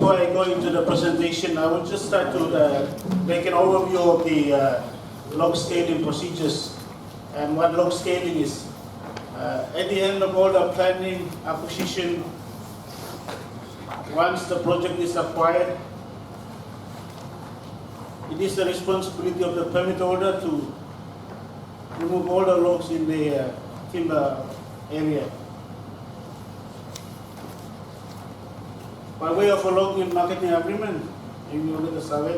Before I go into the presentation, I will just start to make an overview of the log scaling procedures and what log scaling is. At the end of all the planning, acquisition, once the project is acquired, it is the responsibility of the permit holder to remove all the logs in the timber area. By way of a log and marketing agreement, in the survey,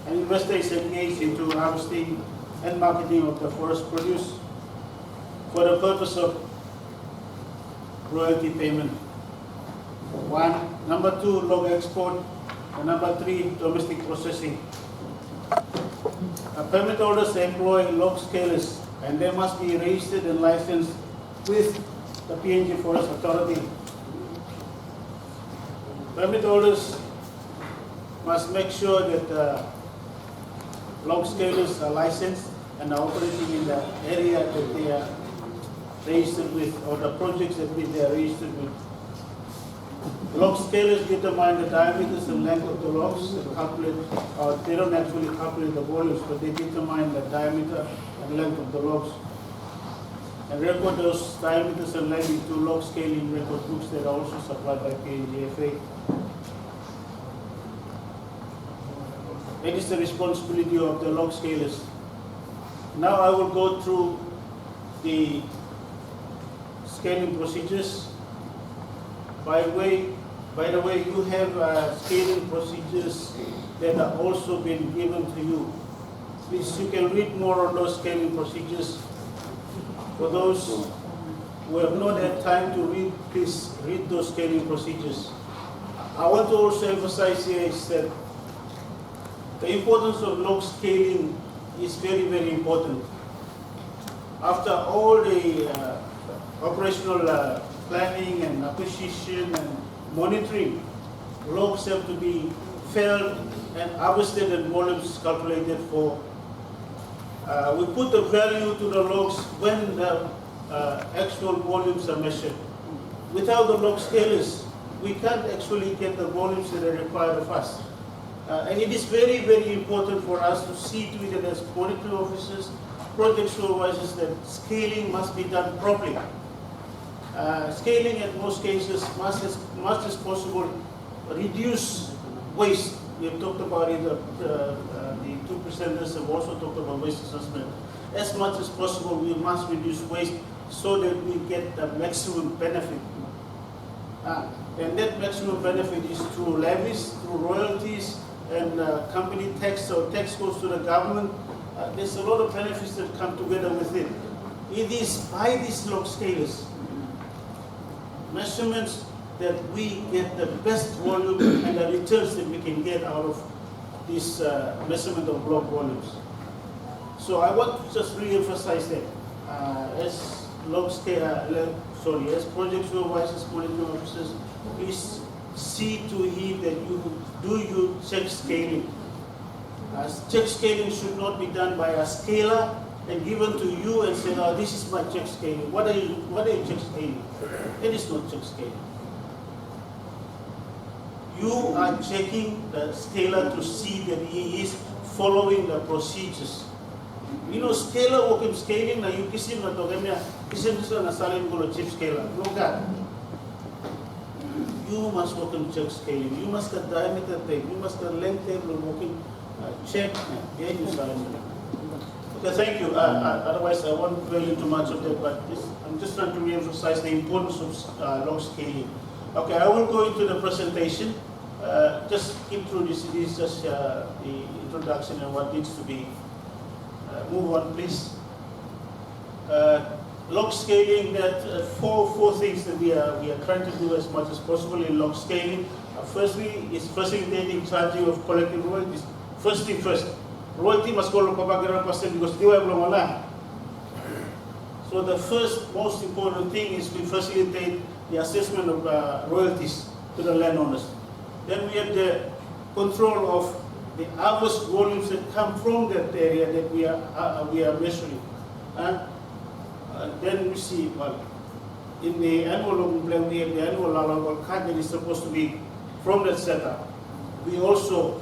an investor is engaged into harvesting and marketing of the forest produce for the purpose of royalty payment. Number 2, log export, and number 3, domestic processing. Permit holders employ log scalers, and they must be registered and licensed with the PNG Forest Authority. Permit holders must make sure that log scalers are licensed and are operating in the area that they are registered with, or the projects that they are registered with. Log scalers determine the diameters and length of the logs and calculate, or they don't actually calculate the volumes, but they determine the diameter and length of the logs and record those diameters and length into log scaling record books that are also supplied by PNGFA. It is the responsibility of the log scalers. Now I will go through the scaling procedures. By the way, you have scaling procedures that are also been given to you. Please, you can read more on those scaling procedures. For those who have not had time to read, please read those scaling procedures. I want to also emphasize here is that the importance of log scaling is very, very important. After all the operational planning and acquisition and monitoring, logs have to be felled and harvested and volumes calculated for. We put the value to the logs when the actual volumes are measured. Without the log scalers, we can't actually get the volumes that are required of us. And it is very, very important for us to see to it as monitoring officers, project supervisors, that scaling must be done properly. Scaling in most cases must as possible reduce waste. We have talked about it, the two presenters have also talked about waste assessment. As much as possible, we must reduce waste so that we get the maximum benefit. And that maximum benefit is through levies, through royalties, and company tax, or tax goes to the government. There's a lot of benefits that come together with it. It is by these log scalers measurements that we get the best volume and the returns that we can get out of this measurement of log volumes. So I want to just re-emphasize that as as project supervisors, monitoring officers, please see to it that you check scaling. Check scaling should not be done by a scaler and given to you and say, "Oh, this is my check scaling." What are you check scaling? It is not check scaling. You are checking the scaler to see that he is following the procedures. You know, scaler working scaling na you kisim na to kanya kisim na salin ko chip scaler. No God. You must work on check scaling. You must get diameter tape. You must get length tape. Working check. Yeah, you salin. Okay, thank you. Otherwise, I won't dwell into much of that, but I'm just trying to re-emphasize the importance of log scaling. Okay, I will go into the presentation. Just keep through this. This is just the introduction and what needs to be. Move on, please. Log scaling. That four things that we are trying to do as much as possible in log scaling. Firstly, is facilitating charging of collective royalties. First thing first. Royalty must go to percent because they were wrong. So the first most important thing is we facilitate the assessment of royalties to the landowners. Then we have the control of the harvest volumes that come from that area that we are measuring. Then we see, well, in the annual logging plan we have the annual allowable cut that is supposed to be from that setup. we also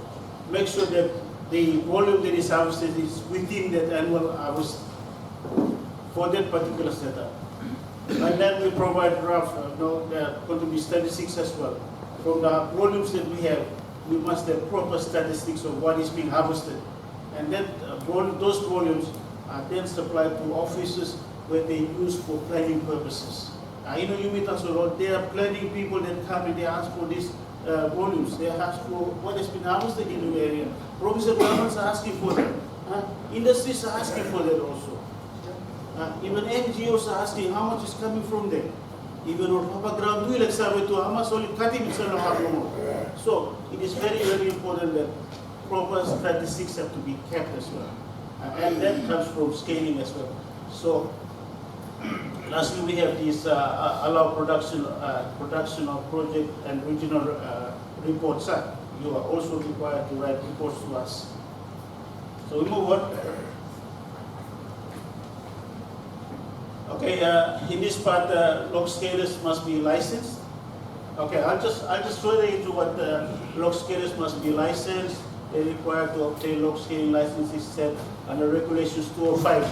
make sure that the volume that is harvested is within that annual harvest for that particular setup. And then we provide rough, there are going to be statistics as well. From the volumes that we have, we must have proper statistics of what is being harvested. And then those volumes are then supplied to offices where they use for planning purposes. You meet us a lot, there are planning people that come and they ask for these volumes. They ask for what has been harvested in the area. Provincial governments are asking for that. Industries are asking for that also. Even NGOs are asking how much is coming from there. Even on Papa Ground, we like to how much only cutting is. So it is very, very important that proper statistics have to be kept as well. And that comes from scaling as well. So lastly, we have this allow production of project and regional reports. You are also required to write reports to us. So we move on. Okay, in this part, log scalers must be licensed. Okay, I'll just further into what log scalers must be licensed. They're required to obtain log scaling licenses set under Regulations 205.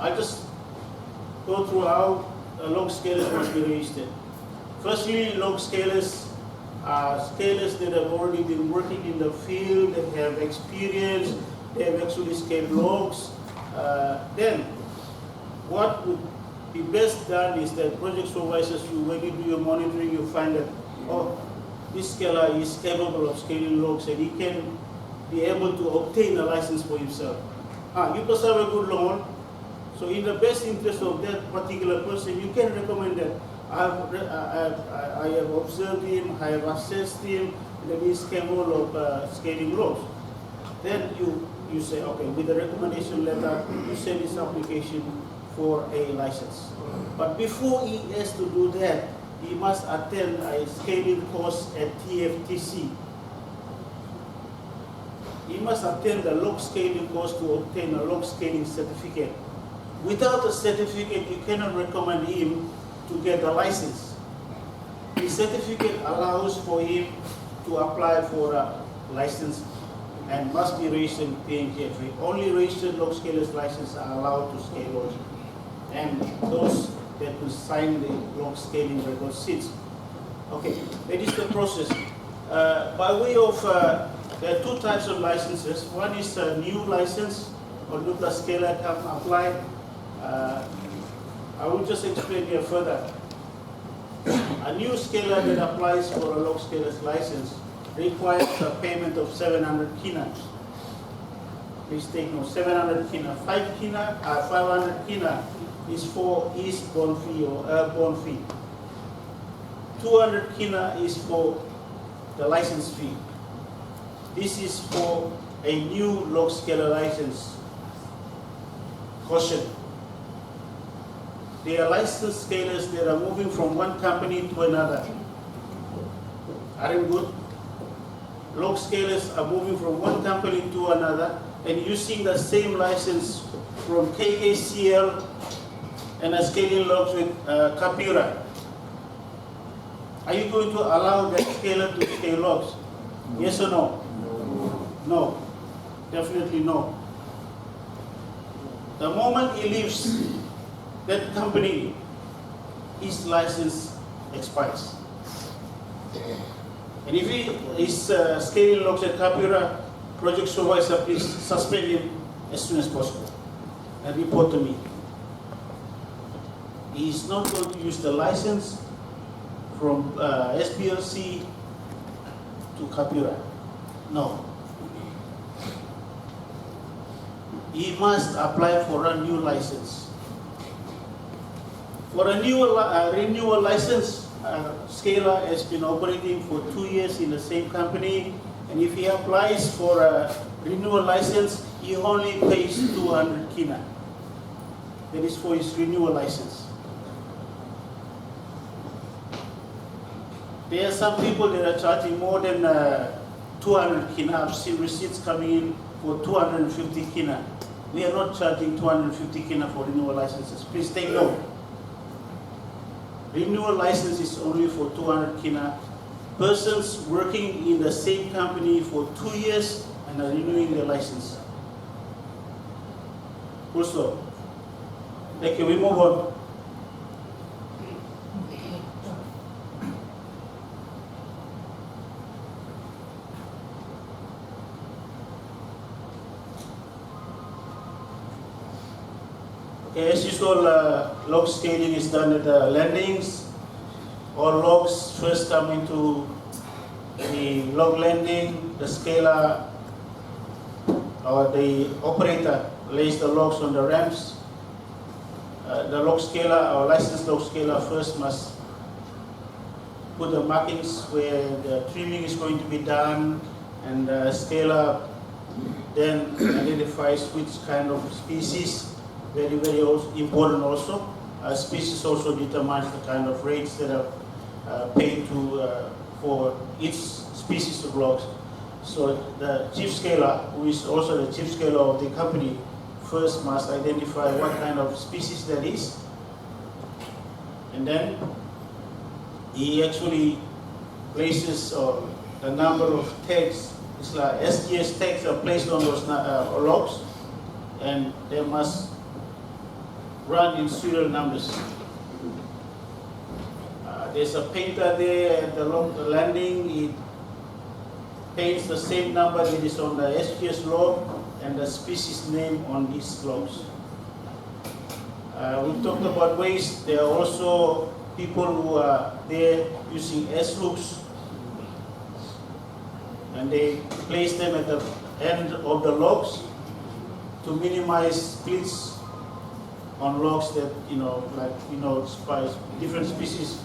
I'll just go through how log scalers must be registered. Firstly, log scalers are scalers that have already been working in the field, that have experience, they have actually scaled logs. Then, what would be best done is that project supervisors, when you do your monitoring, you find that, oh, this scaler is capable of scaling logs and he can be able to obtain a license for himself. You must have a good loan. So in the best interest of that particular person, you can recommend that I have observed him, I have assessed him, that he is capable of scaling logs. Then you say, okay, with the recommendation letter, you send his application for a license. But before he has to do that, he must attend a scaling course at TFTC. He must attend the log scaling course to obtain a log scaling certificate. Without a certificate, you cannot recommend him to get a license. The certificate allows for him to apply for a license and must be registered in PNGFA. Only registered log scalers licenses are allowed to scale logs, and those that will sign the log scaling record sheets. Okay, that is the process. By way of, there are two types of licenses. One is a new license, or new scaler can apply. I will just explain here further. A new scaler that applies for a log scaler's license requires a payment of 700 kina. Please take note, 700 kina. 500 kina is for his bond fee or bond fee. 200 kina is for the license fee. This is for a new log scaler license. Caution. They are licensed scalers that are moving from one company to another. Aren't good? Log scalers are moving from one company to another and using the same license from KKCL and are scaling logs with Kapira. Are you going to allow that scaler to scale logs? Yes or no? No. Definitely no. The moment he leaves that company, his license expires. And if he is scaling logs at Kapira, project supervisor, please suspend him as soon as possible and report to me. He is not going to use the license from SPLC to Kapira. No. He must apply for a new license. For a new renewal license, scaler has been operating for 2 years in the same company, and if he applies for a renewal license, he only pays 200 kina. That is for his renewal license. There are some people that are charging more than 200 kina. I've seen receipts coming in for 250 kina. We are not charging 250 kina for renewal licenses. Please take note. Renewal license is only for 200 kina persons working in the same company for 2 years and are renewing their license. Full stop. Thank you. We move on. Okay, as usual, log scaling is done at the landings. All logs first come into the log landing. The scaler or the operator lays the logs on the ramps. The log scaler or licensed log scaler first must put the markings where the trimming is going to be done, and the scaler then identifies which kind of species. Very, very important also. Species also determines the kind of rates that are paid to for each species of logs. So the chief scaler, who is also the chief scaler of the company, first must identify what kind of species that is, and then he actually places the number of tags. It's like SGS tags are placed on those logs, and they must run in serial numbers. There's a painter there at the landing. He paints the same number that is on the SGS log and the species name on these logs. We talked about waste. There are also people who are there using S-hooks, and they place them at the end of the logs to minimize splits on logs that, different species,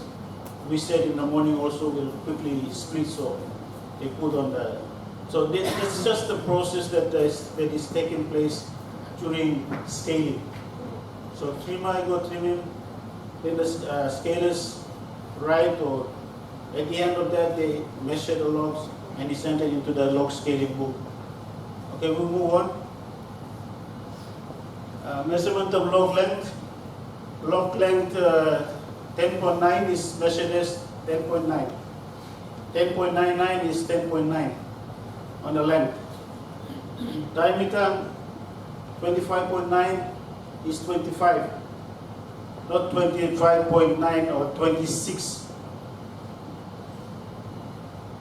we said in the morning also will quickly split, so they put on the, so it's just the process that is taking place during scaling. So trimmer, go trimming, then the scalers write, or at the end of that they measure the logs and it's entered into the log scaling book. Okay, we'll move on. Measurement of log length. Log length 10.9 is measured as 10.9. 10.99 is 10.9 on the length. Diameter 25.9 is 25, not 25.9 or 26.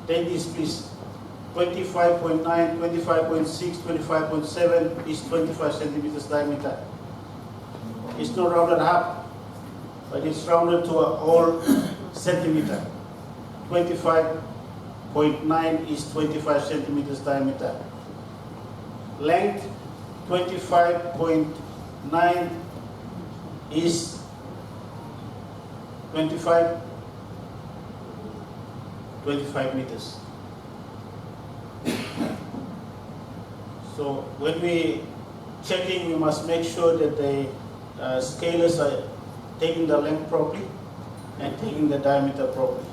Take this please. 25.9, 25.6, 25.7 is 25 centimeters diameter. It's not rounded up, but it's rounded to a whole centimeter. 25.9 is 25 centimeters diameter. Length 25.9 is 25 meters. So when we checking, we must make sure that the scalers are taking the length properly and taking the diameter properly.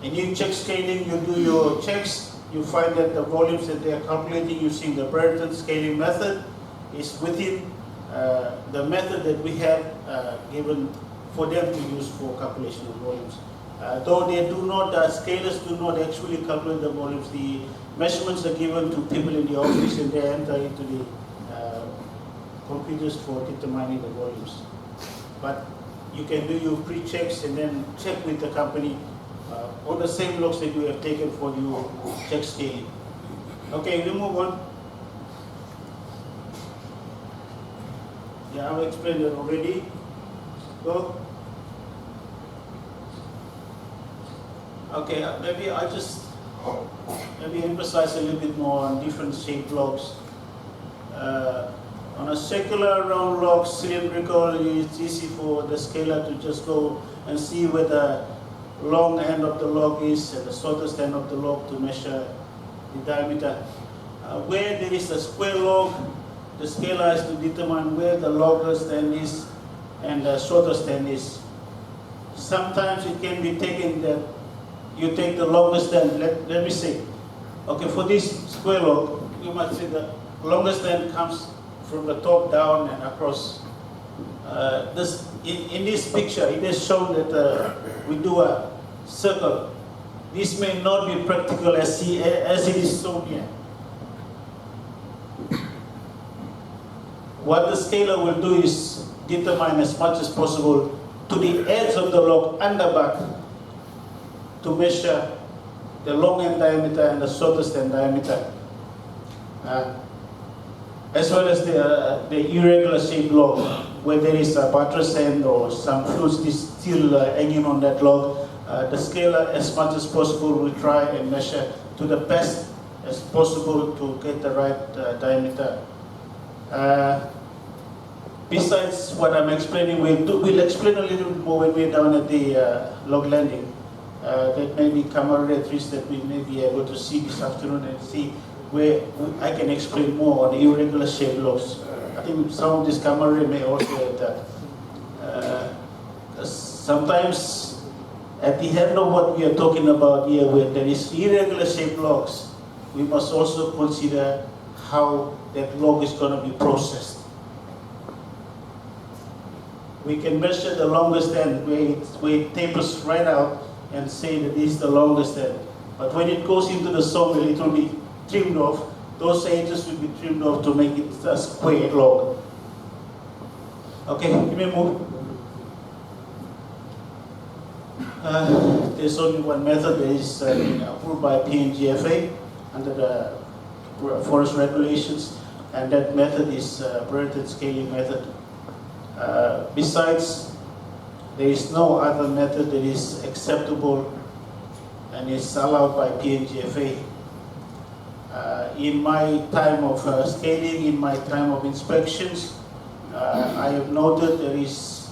And you check scaling, you do your checks, you find that the volumes that they are calculating using the Brereton scaling method is within the method that we have given for them to use for calculation of volumes. Though they do not, scalers do not actually calculate the volumes, the measurements are given to people in the office and they enter into the computers for determining the volumes. But you can do your pre-checks and then check with the company on the same logs that you have taken for your check scaling. Okay, we move on. Yeah, I've explained it already. Go. Okay, maybe I just emphasize a little bit more on different shaped logs. On a circular round log, cylindrical, it's easy for the scaler to just go and see where the long end of the log is and the shortest end of the log to measure the diameter. Where there is a square log, the scaler has to determine where the longest end is and the shortest end is. Sometimes it can be taken that you take the longest end, let me say. Okay, for this square log, you might say the longest end comes from the top down and across. In this picture, it is shown that we do a circle. this may not be practical as it is shown here. What the scaler will do is determine as much as possible to the edge of the log underback to measure the long end diameter and the shortest end diameter, as well as the irregular shaped log where there is a buttress end or some fluid is still hanging on that log. The scaler, as much as possible, will try and measure to the best as possible to get the right diameter. Besides what I'm explaining, we'll explain a little bit more when we're down at the log landing. There may be camera trees that we may be able to see this afternoon and see where I can explain more on the irregular shaped logs. I think some of this camera may also have that. Sometimes at the end of what we are talking about here, where there is irregular shaped logs, we must also consider how that log is going to be processed. We can measure the longest end where it tapers right out and say that this is the longest end. But when it goes into the sawmill, it will be trimmed off. Those edges will be trimmed off to make it a square log. Okay, give me a move. There's only one method that is approved by PNGFA under the forest regulations, and that method is braided scaling method. Besides, there is no other method that is acceptable and is allowed by PNGFA. In my time of scaling, in my time of inspections, I have noted there is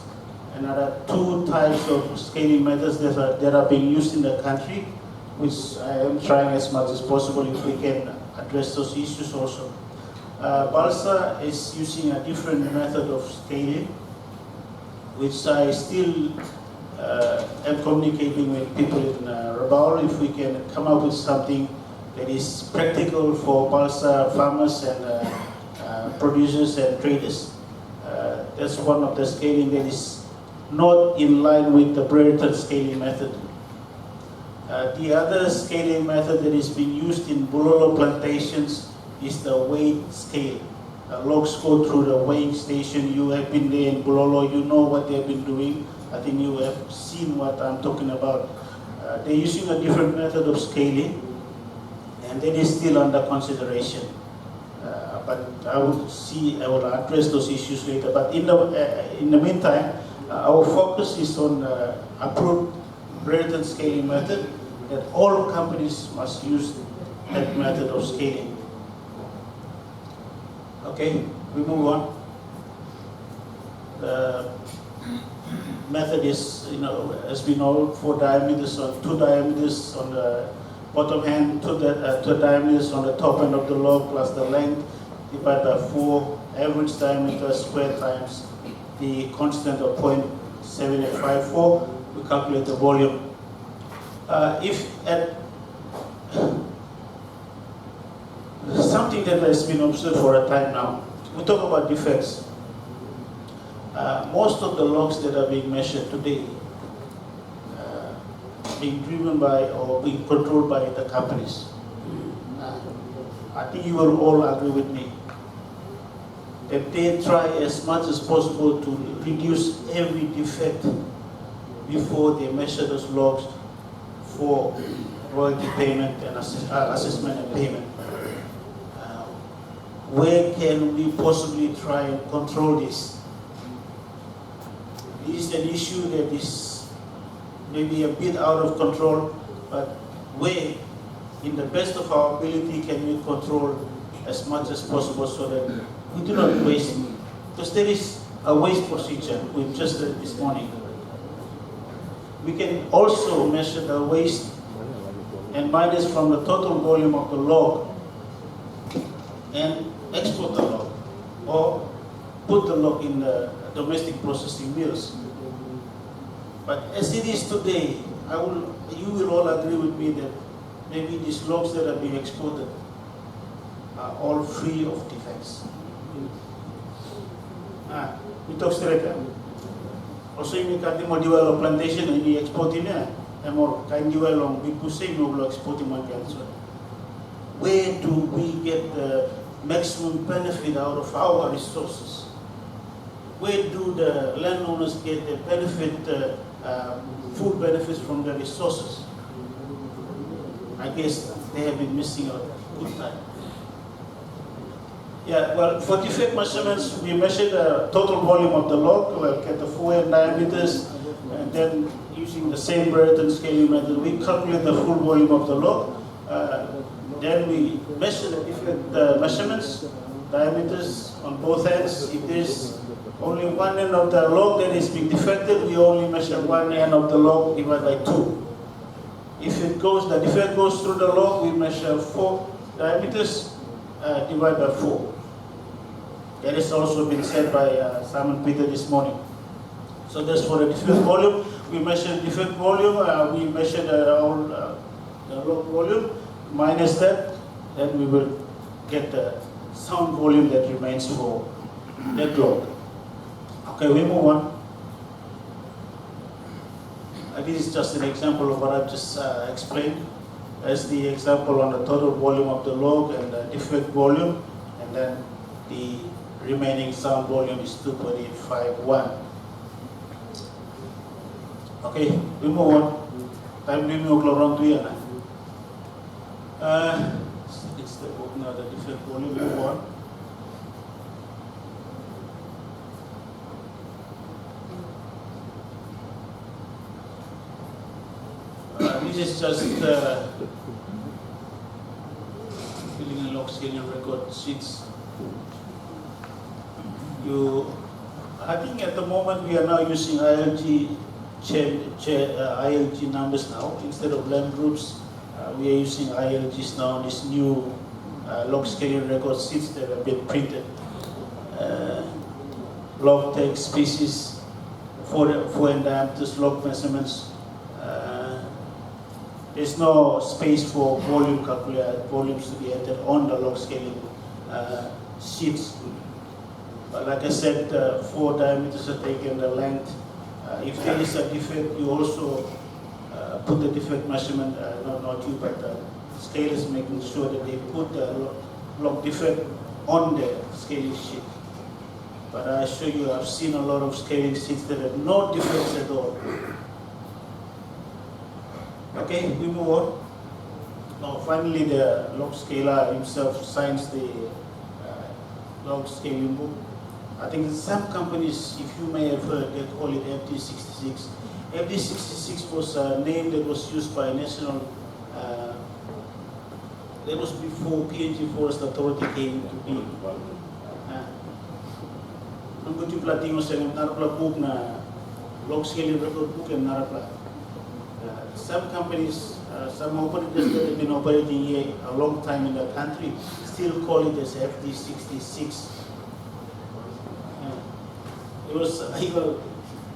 another 2 types of scaling methods that are being used in the country, which I am trying as much as possible if we can address those issues also. Balsa is using a different method of scaling, which I still am communicating with people in Rabaul if we can come up with something that is practical for balsa farmers and producers and traders. That's one of the scaling that is not in line with the braided scaling method. The other scaling method that is being used in Bulolo plantations is the weight scale. Logs go through the weighing station. You have been there in Bulolo, you know what they've been doing. I think you have seen what I'm talking about. They're using a different method of scaling, and that is still under consideration. But I will address those issues later. But in the meantime, our focus is on approved braided scaling method, that all companies must use that method of scaling. Okay, we move on. The method is, as we know, 4 diameters on 2 diameters on the bottom end, 2 diameters on the top end of the log, plus the length divided by 4 average diameter square times the constant of 0.7854. We calculate the volume. Something that has been observed for a time now, we talk about defects. Most of the logs that are being measured today being driven by or being controlled by the companies. I think you will all agree with me that they try as much as possible to reduce every defect before they measure those logs for royalty payment and assessment and payment. Where can we possibly try and control this? This is an issue that is maybe a bit out of control, but where, in the best of our ability, can we control as much as possible so that we do not waste? Because there is a waste procedure we've just read this morning. We can also measure the waste and minus from the total volume of the log and export the log or put the log in the domestic processing mills. But as it is today, you will all agree with me that maybe these logs that are being exported are all free of defects. We talk straight. Also, ini kati mau jual plantation ini ekspor ini, Emor kaindiwa long bipusay no blocks putting my cancer. Where do we get the maximum benefit out of our resources? Where do the landowners get the benefit, food benefits from the resources? I guess they have been missing a good time. Yeah, well, for defect measurements, we measure the total volume of the log, like at the 4 diameters, and then using the same Brereton scaling method, we calculate the full volume of the log. Then we measure the different measurements, diameters on both ends. If there's only one end of the log that is being defected, we only measure one end of the log divided by 2. If the defect goes through the log, we measure 4 diameters divided by 4. That has also been said by Simon Peter this morning. So that's for the defect volume. We measure defect volume, we measure the log volume, minus that, then we will get the sound volume that remains for that log. Okay, we move on. This is just an example of what I've just explained. As the example on the total volume of the log and the defect volume, and then the remaining sound volume is 2.851. Okay, we move on. Time we move around to here. It's the defect volume. Move on. This is just filling in log scaling record sheets. I think at the moment we are now using ILG numbers now instead of land groups. We are using ILGs now. This new log scaling record sheets that have been printed. Log text, species, 4 diameters, log measurements. There's no space for volumes to be entered on the log scaling sheets. But like I said, 4 diameters are taken, the length. If there is a defect, you also put the defect measurement, not you, but the scale is making sure that they put the log defect on the scaling sheet. But I assure you, I've seen a lot of scaling sheets that have no defects at all. Okay, we move on. Now, finally, the log scaler himself signs the log scaling book. I think some companies, if you may have heard, they call it FD66. FD66 was a name that was used by national, that was before PNG Forest Authority came to be. Nung ko yung platingo sa narapla book na log scaling record book and narapla. Some companies, some operators that have been operating here a long time in the country still call it as FD66. It was,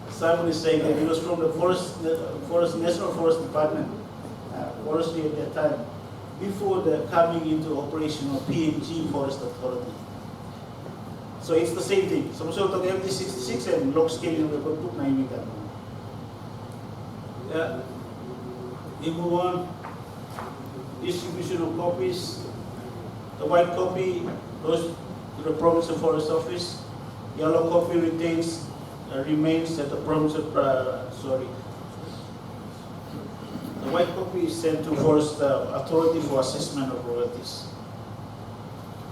Simon is saying that he was from the National Forest Department, forestry at that time, before the coming into operation of PNG Forest Authority. So it's the same thing. So sort of FD66 and log scaling record book na imikan. Yeah. We move on. Distribution of copies. The white copy goes to the Provincial Forest Office. Yellow copy remains at the Provincial. The white copy is sent to Forest Authority for assessment of royalties.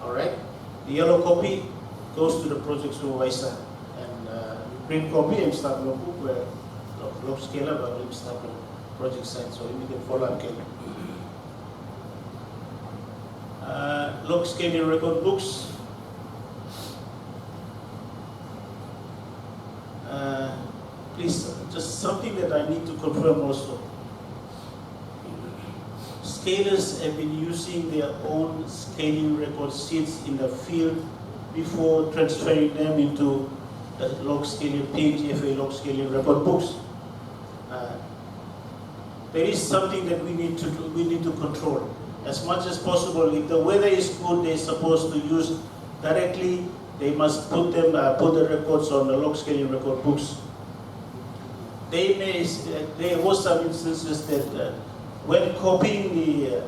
All right. The yellow copy goes to the project supervisor, and green copy and start log book where log scaler will start the project site, so immediate follow-up can. Log scaling record books. Please, just something that I need to confirm also. Scalers have been using their own scaling record sheets in the field before transferring them into the log scaling, PNGFA log scaling record books. There is something that we need to control. As much as possible, if the weather is good, they're supposed to use directly. They must put the records on the log scaling record books. there was some instances that when copying the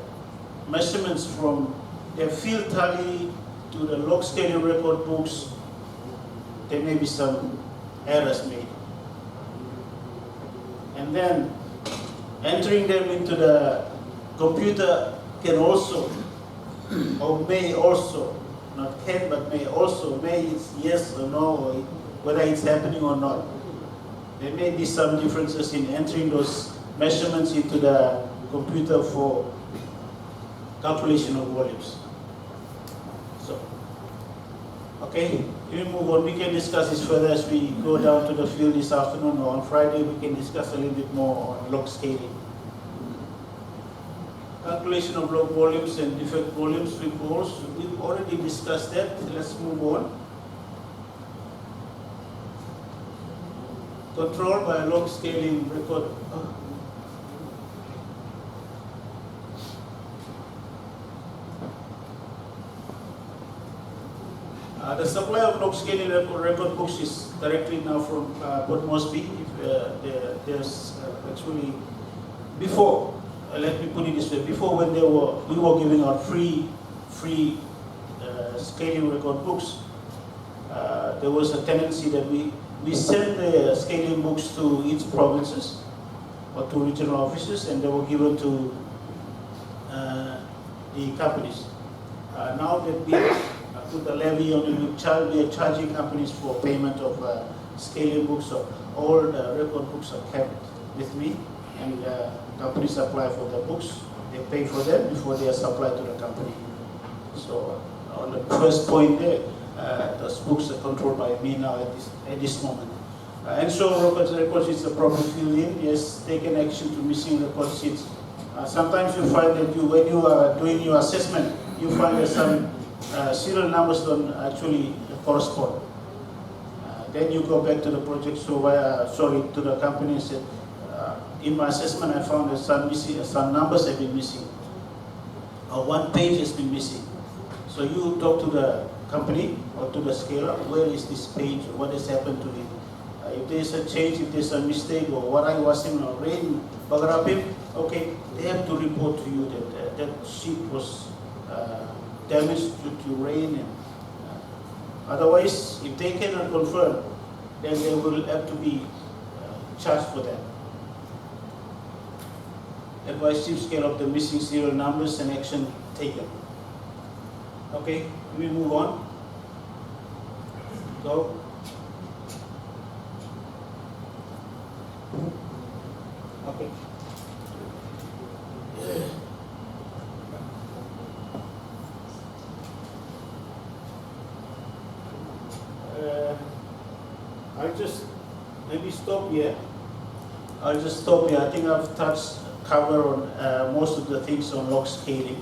measurements from the field tally to the log scaling record books, there may be some errors made. And then entering them into the computer can also, or may also, not can, but may also, may it's yes or no, or whether it's happening or not. There may be some differences in entering those measurements into the computer for calculation of volumes. So, okay, we move on. We can discuss this further as we go down to the field this afternoon, or on Friday we can discuss a little bit more on log scaling. Calculation of log volumes and defect volumes reports, we've already discussed that. Let's move on. Control by log scaling record. The supply of log scaling record books is directly now from Port Moresby. There's actually, before, let me put it this way, before when we were giving out free scaling record books, there was a tendency that we sent the scaling books to each provinces or to regional offices, and they were given to the companies. Now that we put the levy on it, we are charging companies for payment of scaling books. So all the record books are kept with me, and companies apply for the books. They pay for them before they are supplied to the company. So on the first point there, those books are controlled by me now at this moment. And so record sheets are properly filled in. Yes, take an action to missing record sheets. Sometimes you find that when you are doing your assessment, you find that some serial numbers don't actually correspond. Then you go back to the project, to the company and said, in my assessment I found that some numbers have been missing, or one page has been missing. So you talk to the company or to the scaler, where is this page, what has happened to it? If there's a change, if there's a mistake, or what I was in rain, okay, they have to report to you that that sheet was damaged due to rain. And, otherwise, if they cannot confirm, then they will have to be charged for that. Advise chief scale of the missing serial numbers and action taken. Okay, we move on. Go. Okay. I'll just maybe stop here. I think I've covered on most of the things on log scaling.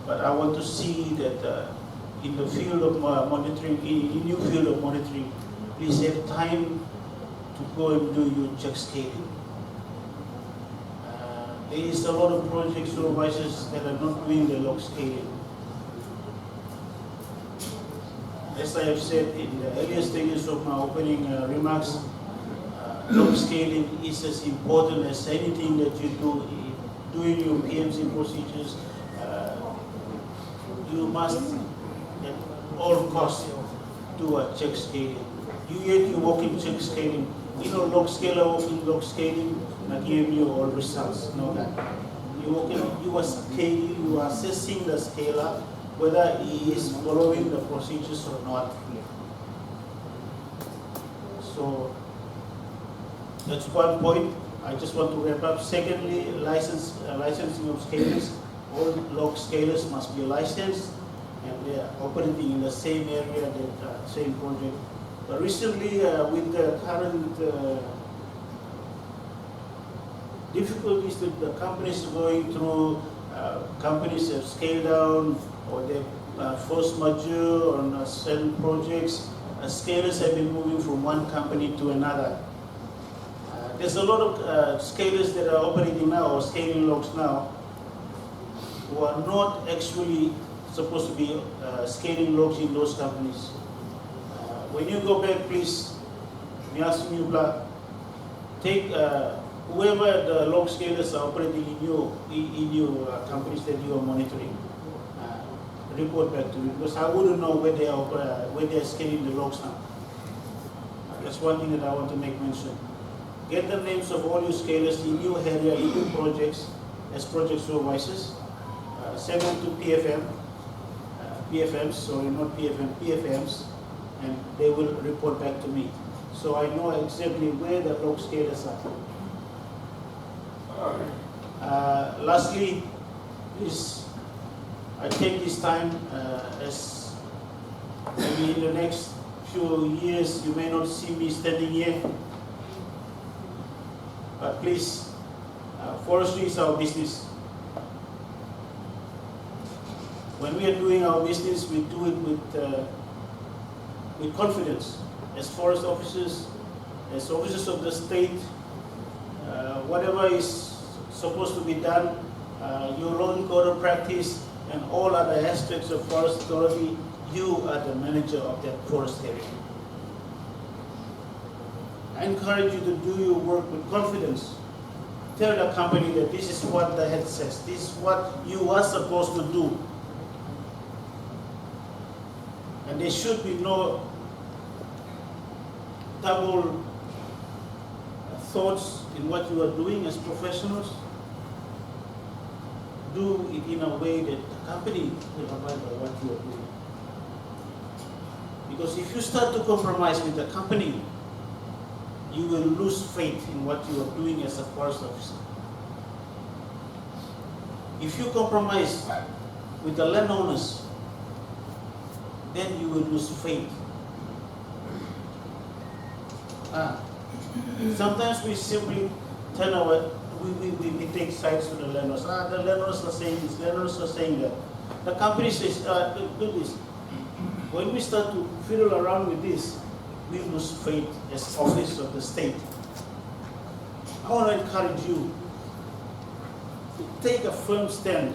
But I want to see that in the field of monitoring, in new field of monitoring, please have time to go and do your check scaling. There is a lot of project supervisors that are not doing the log scaling. As I have said in the earlier stages of my opening remarks, log scaling is as important as anything that you do. Doing your PMC procedures, you must at all costs do a check scaling. You work in check scaling. Log scaler work in log scaling, and give you all results. Know that. You are assessing the scaler, whether he is following the procedures or not. So that's one point. I just want to wrap up. Secondly, licensing of scalers. All log scalers must be licensed, and they are operating in the same area, that same project. But recently, with the current difficulties that the companies are going through, companies have scaled down, or they've force majeure on certain projects. Scalers have been moving from one company to another. There's a lot of scalers that are operating now, or scaling logs now, who are not actually supposed to be scaling logs in those companies. When you go back, please me asking you, take whoever the log scalers are operating in your companies that you are monitoring, report back to me, because I wouldn't know where they are scaling the logs now. That's one thing that I want to make mention. Get the names of all your scalers in your area, in your projects, as project supervisors. Send them to PFMs, sorry, not PFM, PFMs, and they will report back to me. So I know exactly where the log scalers are. Lastly, is I take this time as maybe in the next few years you may not see me standing here, but please, forestry is our business. When we are doing our business, we do it with confidence. As forest officers, as officers of the state, whatever is supposed to be done, your law and code of practice, and all other aspects of forest authority, you are the manager of that forest area. I encourage you to do your work with confidence. Tell the company that this is what the head says, this is what you are supposed to do. And there should be no double thoughts in what you are doing as professionals. Do it in a way that the company will abide by what you are doing. Because if you start to compromise with the company, you will lose faith in what you are doing as a forest officer. If you compromise with the landowners, then you will lose faith. Sometimes we simply we take sides to the landowners. The landowners are saying this, landowners are saying that. The company says, do this. When we start to fiddle around with this, we lose faith as office of the state. I want to encourage you to take a firm stand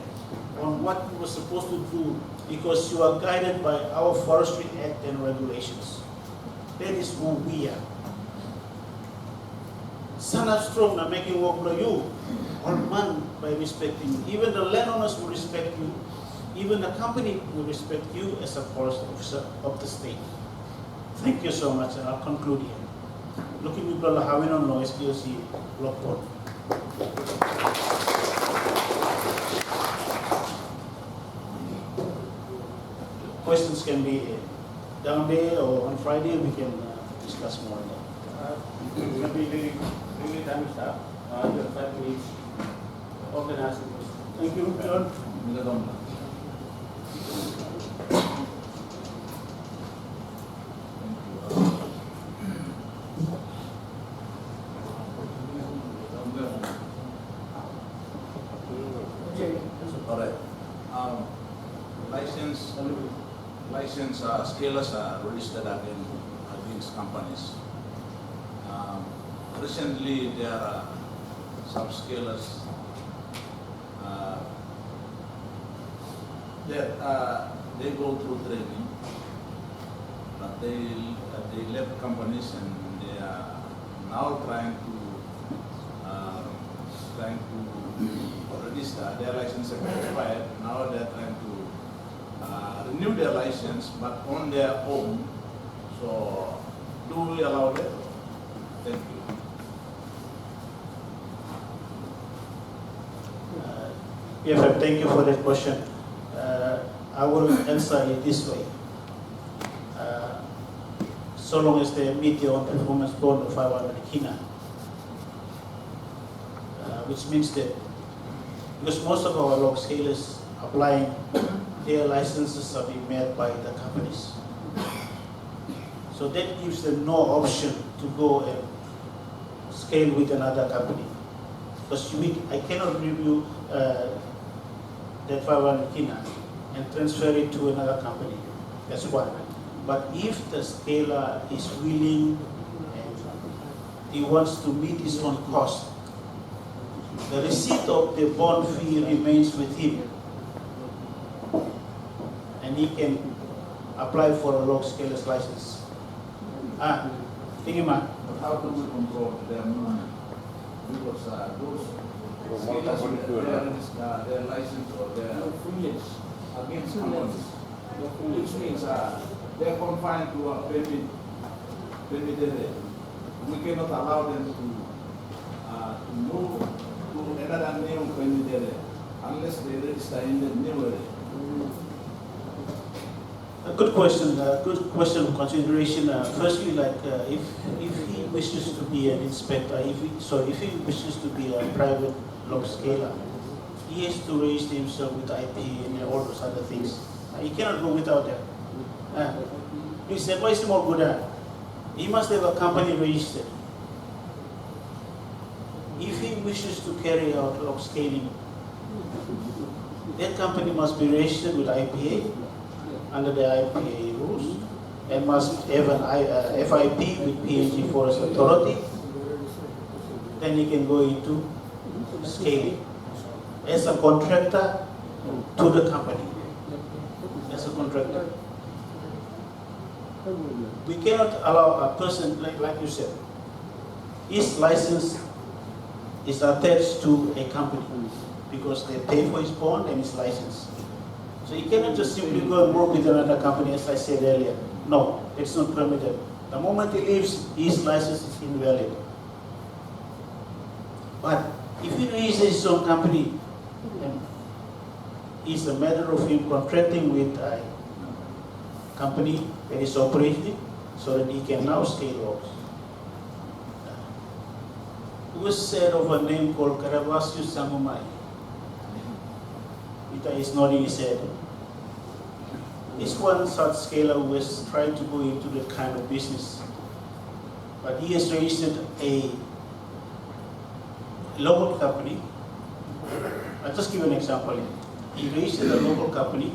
on what you were supposed to do, because you are guided by our Forestry Act and regulations. That is who we are. Stand up strong and making work for you, or man by respecting you. Even the landowners will respect you. Even the company will respect you as a forest officer of the state. Thank you so much, and I'll conclude here. Looking at the Hawin no SPOC Lockport. Questions can be down there, or on Friday we can discuss more on that. Maybe really time is up. You have 5 minutes. Open asking questions. Thank you, John. License scalers are registered against companies. Recently, there are some scalers that they go through training, but they left companies and they are now trying to register. Their license has expired. Now they are trying to renew their license, but on their own. So, do we allow that? Thank you. PFM, thank you for that question. I will answer it this way. So long as they meet your performance bond of 500 kina, which means that, because most of our log scalers applying, their licenses are being made by the companies. So that gives them no option to go and scale with another company. Because I cannot review that 500 kina and transfer it to another company. That's one. But if the scaler is willing and he wants to meet his own cost, the receipt of the bond fee remains with him. And he can apply for a log scaler's license. Thank you, ma'am. But how do we control their movement? Because those scalers, their license or their affiliates against companies, which means they're confined to a permit area. We cannot allow them to move to another new permit area unless they register in the new area. A good question. Good question of consideration. Firstly, if he wishes to be an inspector, if he wishes to be a private log scaler, he has to register himself with IP and all those other things. He cannot go without that. He said, why is he more good at? He must have a company registered. If he wishes to carry out log scaling, that company must be registered with IPA under the IPA rules and must have an FIP with PNG Forest Authority. Then he can go into scaling as a contractor to the company. As a contractor. We cannot allow a person, like you said, his license is attached to a company because they pay for his bond and his license. So you cannot just simply go and work with another company, as I said earlier. No, it's not permitted. The moment he leaves, his license is invalid. But if he registers his own company, it's a matter of him contracting with a company that is operating so that he can now scale logs. It was said of a name called Karavasius Samumai. It is nodding his head. This one such scaler who was trying to go into that kind of business. But he has registered a local company. I'll just give an example. He registered a local company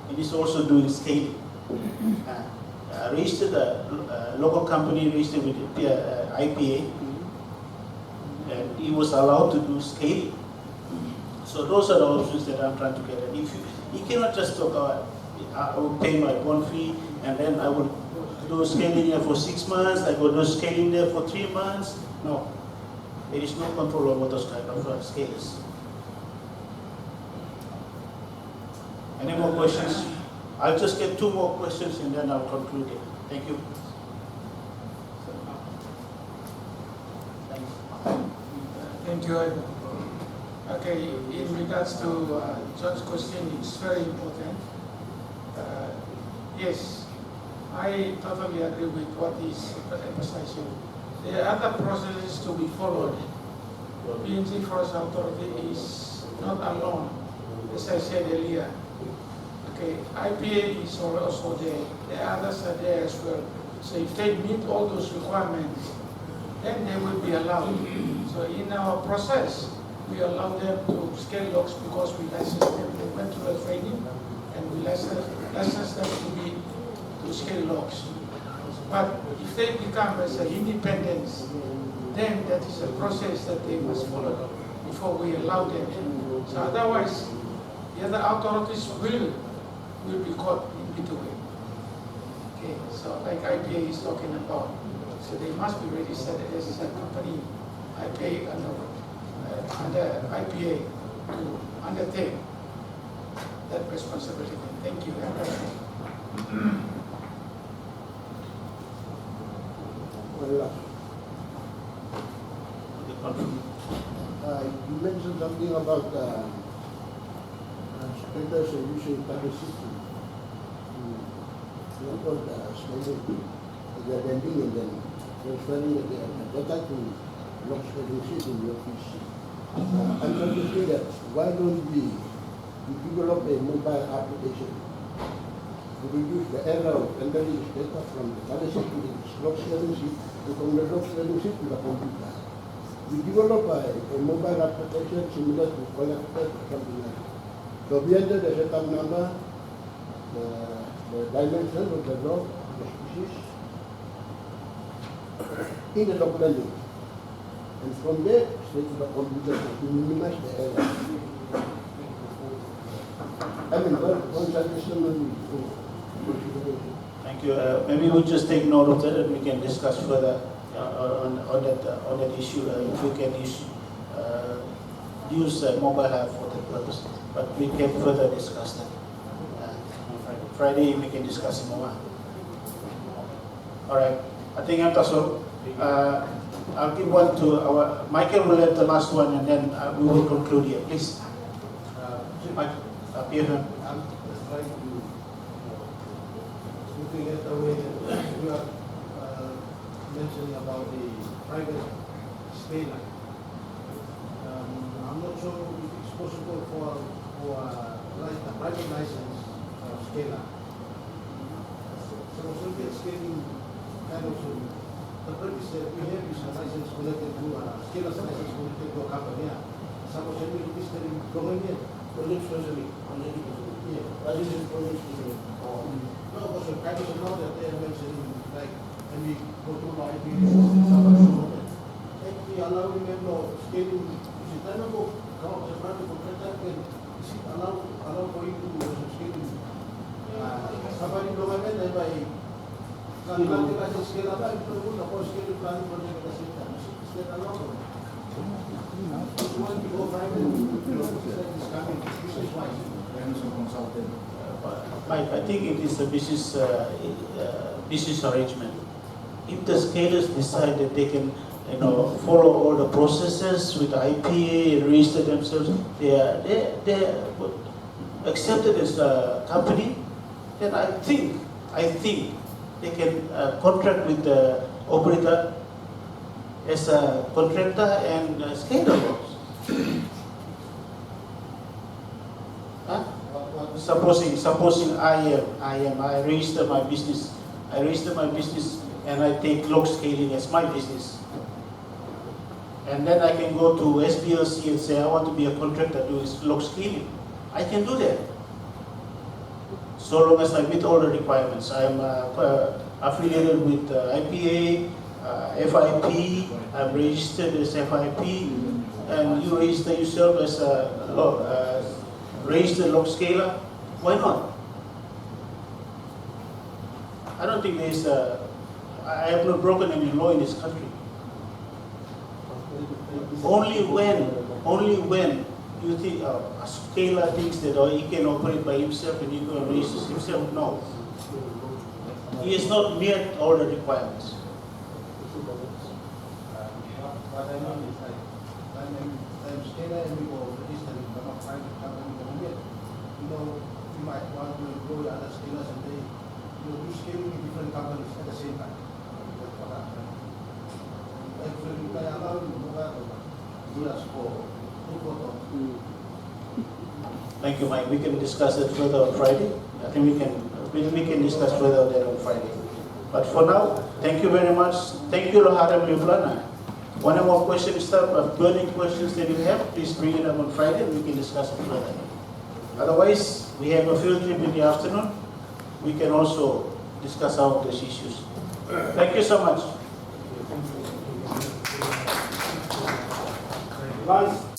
and he's also doing scaling. Registered a local company registered with IPA, and he was allowed to do scaling. So those are the options that I'm trying to get at. If you cannot just talk about, I will pay my bond fee and then I will do scaling there for 6 months, I will do scaling there for 3 months. No, there is no control over those kind of scales. Any more questions? I'll just get 2 more questions and then I'll conclude it. Thank you. Thank you. Okay, in regards to John's question, it's very important. Yes, I totally agree with what is emphasizing. There are other processes to be followed. PNG Forest Authority is not alone, as I said earlier. Okay, IPA is also there. The others are there as well. So if they meet all those requirements, then they will be allowed. So in our process, we allow them to scale logs because we license them. They went through the training and we license them to scale logs. But if they become as an independence, then that is a process that they must follow before we allow them. So otherwise, the other authorities will be caught in between. Okay, so like IPA is talking about, so they must be registered as a company, IPA under IPA to undertake that responsibility. Thank you. You mentioned something about spenders using public system to record spending the lending and then transferring the data to log spending system in your office. I'm trying to say that why don't we develop a mobile application to reduce the error of entering data from the public system to the log spending system and from the log spending system to the computer. We develop a mobile application similar to Collector or something like that. So we enter the setup number, the dimension of the log, the species, in the log lending. And from there, straight to the computer to minimize the error. I mean, one suggestion will be consideration. Thank you. Maybe we'll just take note of that and we can discuss further on that issue. If we can use mobile app for that purpose. But we can further discuss that. On Friday we can discuss it more. All right. I think I'm Tasso. I'll give one to our Michael. Will have the last one, and then we will conclude here. Please, Mike, up here. I'm just trying to looking at the way that you are mentioning about the private scaler. I'm not sure if it's possible for like a private license scaler. So scaling kind of the purpose that we have is a license connected to a scaler license connected to a company. Suppose we register in Romania, project specially, yeah, license project specially. No, also kind of now that they are mentioning like when we go to our IP, we allow them scaling. Is it dynamo? Come as private contractor, then is it allow for you to do some scaling? Somebody government they buy. Kalau kita kasih scale apa itu pun apa scale planning project kita sihkan, scale along. Semua di private, is coming business wise. Consultant. Mike, I think it is a business arrangement. If the scalers decide that they can, follow all the processes with IPA and register themselves, they are accepted as a company, then I think they can contract with the operator as a contractor and scaler. Huh? Supposing I register my business, and I take log scaling as my business. And then I can go to SPLC and say I want to be a contractor doing log scaling. I can do that. So long as I meet all the requirements. I am affiliated with IPA, FIP, I'm registered as FIP, and you register yourself as a registered log scaler. Why not? I don't think there's I have not broken any law in this country. Only when you think a scaler thinks that he can operate by himself and he can register himself. No. He has not met all the requirements. What I mean is like, I'm scaler and we go register in a private company, you might want to employ other scalers and they do scaling in different companies at the same time. Actually, I allow you to do that for Thank you, Mike. We can discuss it further on Friday. I think we can discuss further there on Friday. But for now, thank you very much. Thank you, Rohara Mliplana. One more question, burning questions that you have, please bring it up on Friday and we can discuss it further. Otherwise, we have a field trip in the afternoon. We can also discuss some of those issues. Thank you so much.